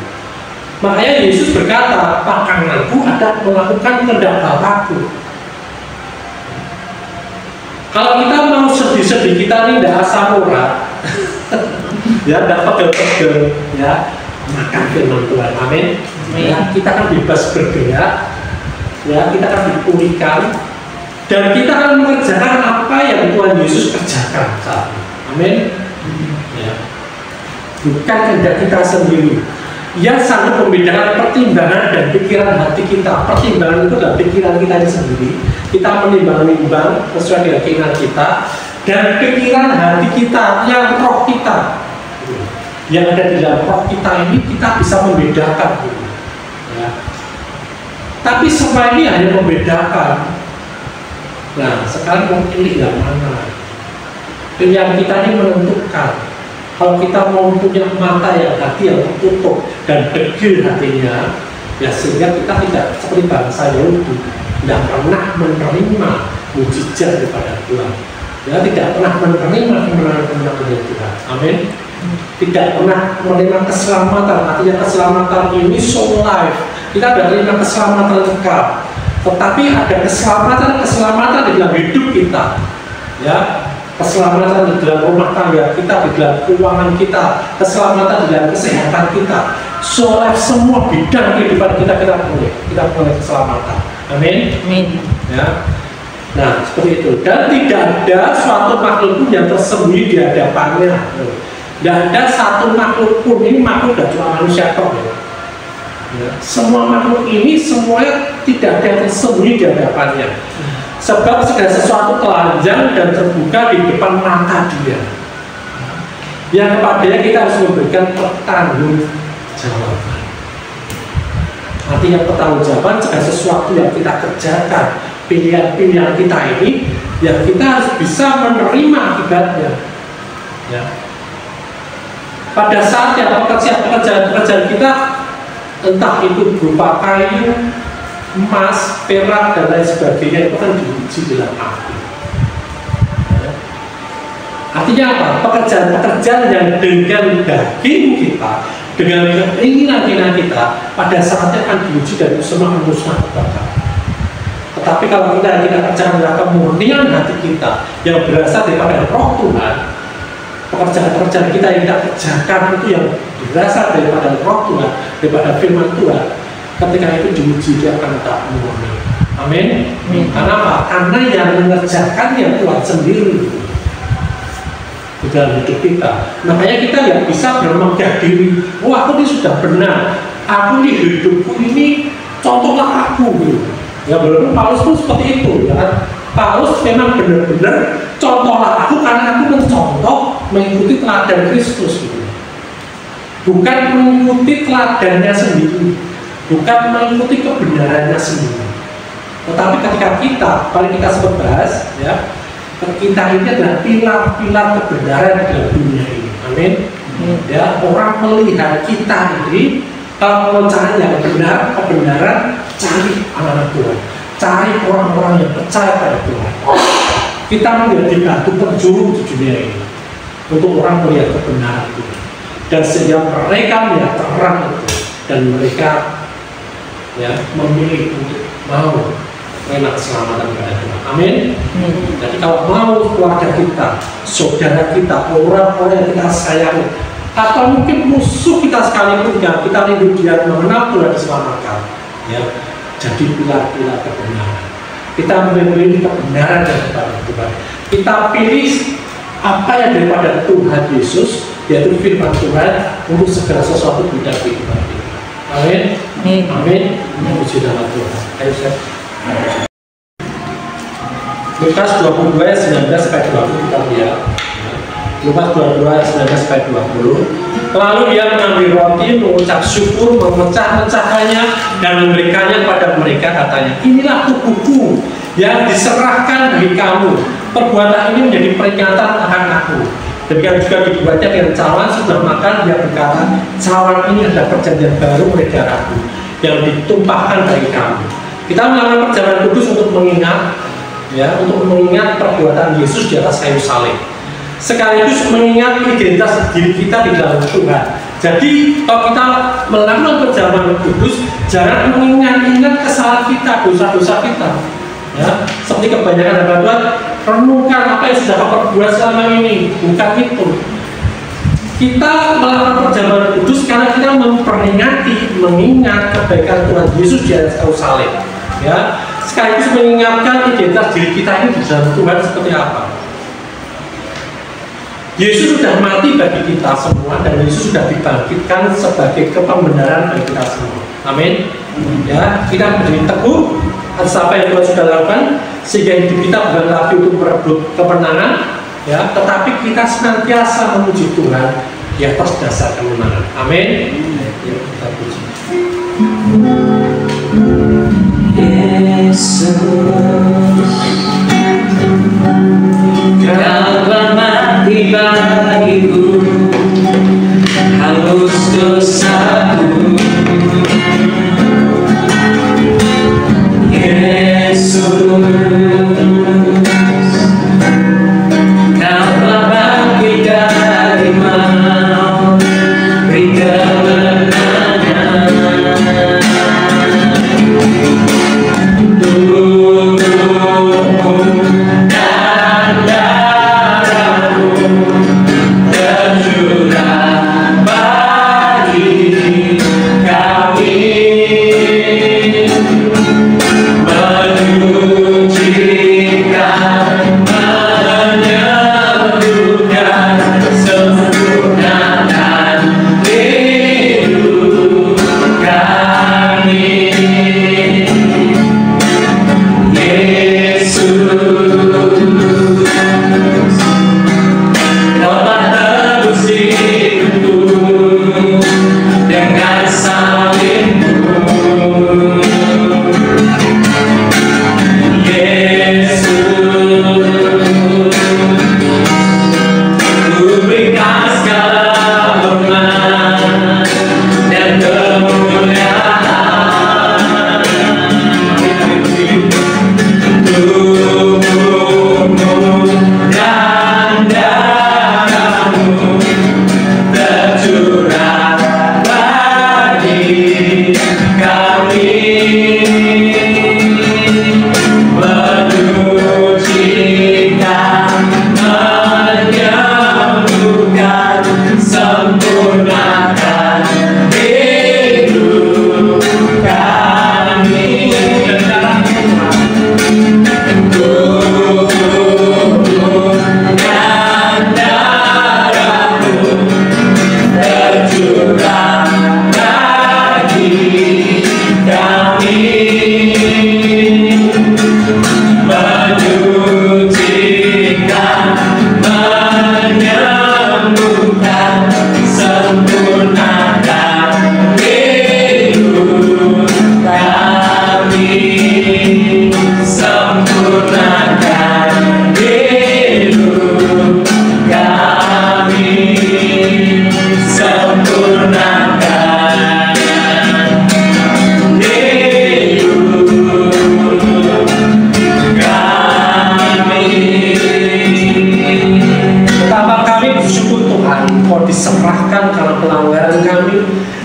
Makanya Yesus berkata, pakanganku ada melakukan kehendak Bapakku. Kalau kita mau sedih-sedih, kita ini tidak asam urat, ya, tidak pegel-pegel, ya, makan firman Tuhan. Amin. Ya, kita akan bebas bergerak, ya, kita akan dipulihkan. Dan kita akan mengerjakan apa yang Tuhan Yesus kerjakan saat ini. Amin. Ya. Bukan kehendak kita sendiri. Ia sanggup membedakan pertimbangan dan pikiran hati kita. Pertimbangan itu adalah pikiran kita sendiri. Kita menimbang-nimbang sesuai dengan keinginan kita. Dan pikiran hati kita, yang roh kita, yang ada di dalam roh kita ini, kita bisa membedakan. Ya. Tapi semua ini hanya membedakan. Nah, sekarang mau pilih yang mana? Pilihan kita ini menentukan. Kalau kita mau punya mata yang hati yang tertutup dan degil hatinya, ya sehingga kita tidak seperti bangsa Yahudi, tidak pernah menerima mujizat daripada Tuhan. Ya, tidak pernah menerima kemenangan dari Tuhan. Amin. Tidak pernah menerima keselamatan. Artinya keselamatan ini so life. Kita tidak menerima keselamatan kekal. tetapi ada keselamatan di dalam hidup kita, ya, keselamatan di dalam rumah tangga kita, di dalam keuangan kita, keselamatan di dalam kesehatan kita. Soal semua bidang kehidupan kita punya keselamatan. Amin. Ya. Nah, seperti itu. Dan tidak ada suatu makhluk pun yang tersembunyi di hadapannya. Tidak ada satu makhluk pun, ini makhluk dan cuma manusia kok. Ya. Semua makhluk ini semuanya tidak ada yang tersembunyi di hadapannya. Sebab segala sesuatu telanjang dan terbuka di depan mata Dia. Yang kepadanya kita harus memberikan pertanggungjawaban. Artinya pertanggungjawaban segala sesuatu yang kita kerjakan, pilihan-pilihan kita ini, ya kita harus bisa menerima akibatnya. Ya. Pada saat yang pekerjaan kita, entah itu berupa kayu, emas, perak, dan lain sebagainya, itu kan diuji dalam api. Ya. Artinya apa? Pekerjaan-pekerjaan yang dengan daging kita, dengan keinginan kita, pada saatnya akan diuji dan semua musnah terbakar. Tetapi kalau kita kerjakan dengan kemurnian hati kita yang berasal daripada Roh Tuhan, pekerjaan-pekerjaan kita yang kita kerjakan itu yang berasal daripada Roh Tuhan, daripada firman Tuhan, ketika itu diuji dia akan tak murni. Amin. Karena apa? Karena yang mengerjakannya Tuhan sendiri di dalam hidup kita. Makanya kita nggak bisa bermegah diri. Oh, aku ini sudah benar. Aku di hidupku ini contohlah aku. Gitu. Ya, walaupun Paulus pun seperti itu, ya kan? Paulus memang benar-benar contohlah aku karena aku mencontoh mengikuti teladan Kristus. Gitu. Bukan mengikuti teladannya sendiri, bukan mengikuti kebenarannya sendiri. Tetapi ketika kita, paling kita sempat bahas, ya, kita ini adalah pilar-pilar kebenaran dalam dunia ini. Amin. Ya, orang melihat kita ini, kalau mau cari yang benar, kebenaran, cari anak-anak Tuhan, cari orang-orang yang percaya pada Tuhan. Kita menjadi batu penjuru di dunia ini untuk orang melihat kebenaran Tuhan, dan sehingga mereka melihat terang itu, dan mereka, ya, memilih untuk mau rela keselamatan kepada Tuhan. Amin. Jadi kalau mau keluarga kita, saudara kita, orang-orang yang kita sayangi, atau mungkin musuh kita sekalipun yang kita rindu dia mengenal Tuhan diselamatkan, ya, jadi pilar-pilar kebenaran. Kita memilih kebenaran daripada Tuhan. Kita pilih apa yang daripada Tuhan Yesus, yaitu firman Tuhan untuk segala sesuatu bidang kehidupan kita. Amin. Amin. Puji nama Tuhan. Ayo saya. Lukas 22 ayat 19 sampai 20 kita lihat. Lukas 22 ayat 19 sampai 20. Lalu dia mengambil roti, mengucap syukur, memecah-mecahkannya dan memberikannya kepada mereka, katanya, inilah tubuhku yang diserahkan bagi kamu. Perbuatan ini menjadi peringatan akan aku. Demikian juga dibuatnya dengan cawan. Sudah makan, dia berkata, cawan ini adalah perjanjian baru oleh darahku yang ditumpahkan bagi kamu. Kita melakukan perjalanan kudus untuk mengingat, ya, untuk mengingat perbuatan Yesus di atas kayu salib, sekaligus mengingat identitas diri kita di dalam Tuhan. Jadi kalau kita melakukan perjalanan kudus, jangan mengingat-ingat kesalahan kita, dosa-dosa kita, ya, seperti kebanyakan hamba Tuhan, renungkan apa yang sudah kau perbuat selama ini. Bukan itu. Kita melakukan perjalanan kudus karena kita memperingati, mengingat kebaikan Tuhan Yesus di atas kayu salib, ya, sekaligus mengingatkan identitas diri kita ini di dalam Tuhan seperti apa. Yesus sudah mati bagi kita semua, dan Yesus sudah dibangkitkan sebagai kepembenaran bagi kita semua. Amin. Ya, kita berdiri teguh atas apa yang Tuhan sudah lakukan, sehingga hidup kita bukan lagi untuk merebut kemenangan, ya, tetapi kita senantiasa memuji Tuhan di atas dasar kemenangan. Amin. Ya, kita puji. Yesus, Kau telah mati bagiku, hapus dosaku. Yesus, Kau telah bangkit dari maut, beri kemenangan. Engkau diserahkan karena pelanggaran kami,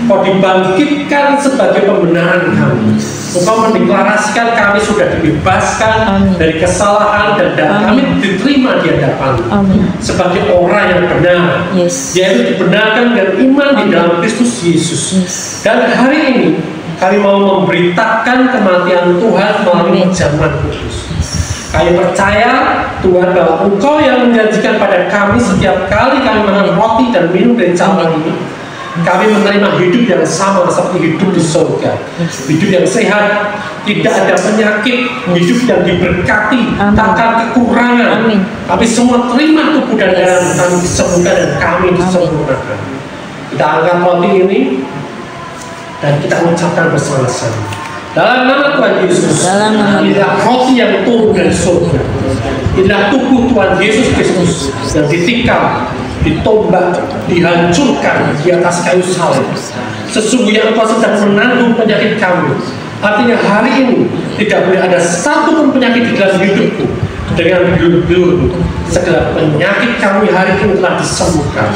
Engkau dibangkitkan sebagai pembenaran kami. Engkau mendeklarasikan kami sudah dibebaskan dari kesalahan dan kami diterima di hadapan sebagai orang yang benar, yaitu dibenarkan dengan iman di dalam Kristus Yesus. Dan hari ini kami mau memberitakan kematian Tuhan melalui perjamuan kudus. Kami percaya Tuhan bahwa Engkau yang menjanjikan pada kami setiap kali kami makan roti dan minum dari cawan ini, kami menerima hidup yang sama seperti hidup di surga, hidup yang sehat, tidak ada penyakit, hidup yang diberkati, takkan kekurangan. Kami semua terima tubuh dan darah kami disembuhkan dan kami disempurnakan. Kita angkat roti ini dan kita mengucapkan bersama-sama. Dalam nama Tuhan Yesus, inilah roti yang turun dari surga. Inilah tubuh Tuhan Yesus Kristus yang ditikam, ditombak, dihancurkan di atas kayu salib. Sesungguhnya Engkau sedang menanggung penyakit kami. Artinya hari ini tidak boleh ada satu pun penyakit di dalam hidupku. Dengan gelur-gelur segala penyakit kami hari ini telah disembuhkan.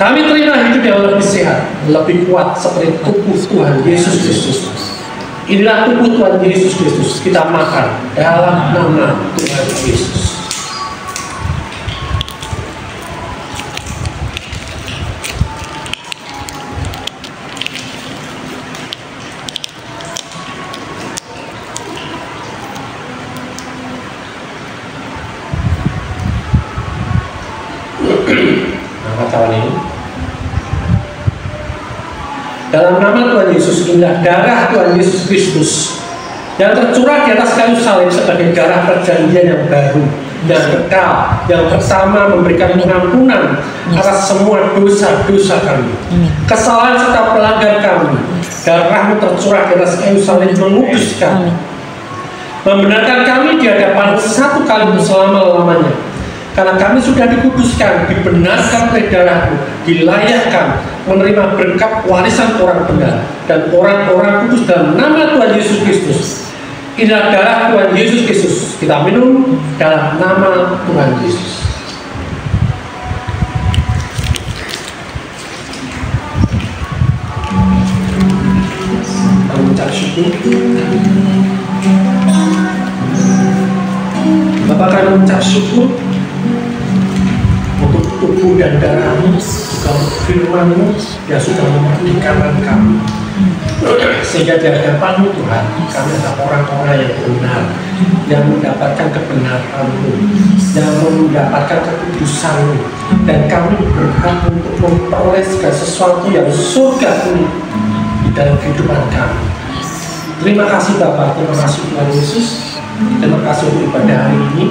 Kami terima hidup yang lebih sehat, lebih kuat seperti tubuh Tuhan Yesus Kristus. Inilah tubuh Tuhan Yesus Kristus, kita makan dalam nama Tuhan Yesus. Nama cawan ini. Dalam nama Tuhan Yesus, inilah darah Tuhan Yesus Kristus yang tercurah di atas kayu salib sebagai darah perjanjian yang baru, yang kekal, yang bersama memberikan pengampunan atas semua dosa-dosa kami, kesalahan serta pelanggaran kami. Darah-Mu tercurah di atas kayu salib menguduskan, membenarkan kami di hadapan satu kali selama-lamanya. Karena kami sudah dikuduskan, dibenarkan oleh darah-Mu, dilayakkan menerima berkat warisan orang benar dan orang-orang kudus dalam nama Tuhan Yesus Kristus. Inilah darah Tuhan Yesus Kristus. Kita minum dalam nama Tuhan Yesus. Kita mengucap syukur. Bapak kami mengucap syukur untuk tubuh dan darah-Mu, juga firman-Mu yang sudah memerdekakan kami, sehingga di hadapan-Mu Tuhan kami adalah orang-orang yang benar, yang mendapatkan kebenaran-Mu, yang mendapatkan kekudusan-Mu, dan kami berhak untuk memperoleh segala sesuatu yang surga ini di dalam kehidupan kami. Terima kasih Bapak, terima kasih Tuhan Yesus, terima kasih untuk ibadah hari ini.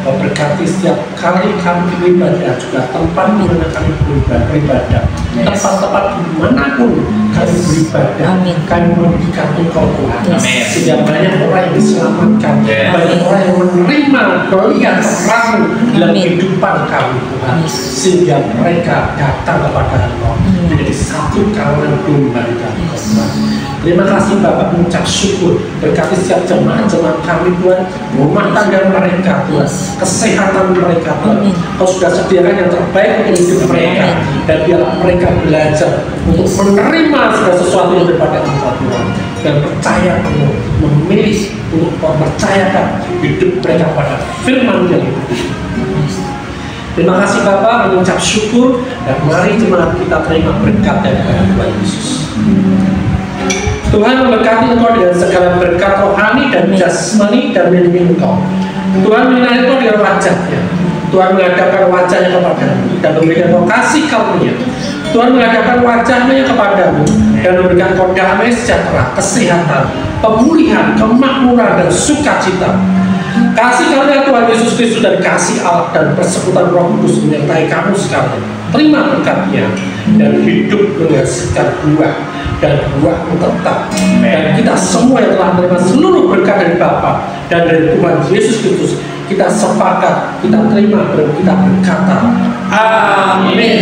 Berkati setiap kali kami beribadah, juga tempat di mana kami beribadah, tempat-tempat dimanapun kami beribadah, kami memberikan Engkau Tuhan, sehingga banyak orang yang diselamatkan, banyak orang yang menerima melihat terang dalam kehidupan kami Tuhan, sehingga mereka datang kepada Engkau menjadi satu kawanan domba di dalam Tuhan. Terima kasih Bapak, mengucap syukur, berkati setiap jemaat-jemaat kami Tuhan, rumah tangga mereka Tuhan, kesehatan mereka Tuhan. Kau sudah sediakan yang terbaik untuk hidup mereka, dan biarlah mereka belajar untuk menerima segala sesuatu yang daripada Engkau Tuhan, dan percaya penuh, memilih untuk mempercayakan hidup mereka pada firman yang hidup. Terima kasih Bapak, mengucap syukur, dan mari jemaat kita terima berkat dari Tuhan Yesus. Tuhan memberkati engkau dengan segala berkat rohani dan jasmani dan melindungi engkau. Tuhan menyinari engkau dengan wajahnya. Tuhan menghadapkan wajahnya kepadamu dan memberikan engkau kasih karunia. Tuhan menghadapkan wajahnya kepadamu dan memberikan engkau damai sejahtera, kesehatan, pemulihan, kemakmuran dan sukacita. Kasih karunia Tuhan Yesus Kristus dan kasih Allah dan persekutuan Roh Kudus menyertai kamu sekarang. Terima berkat-Nya dan hidup menghasilkan buah, dan buah tetap. Dan kita semua yang telah menerima seluruh berkat dari Bapa dan dari Tuhan Yesus Kristus, kita sepakat, kita terima dan kita berkata, amin.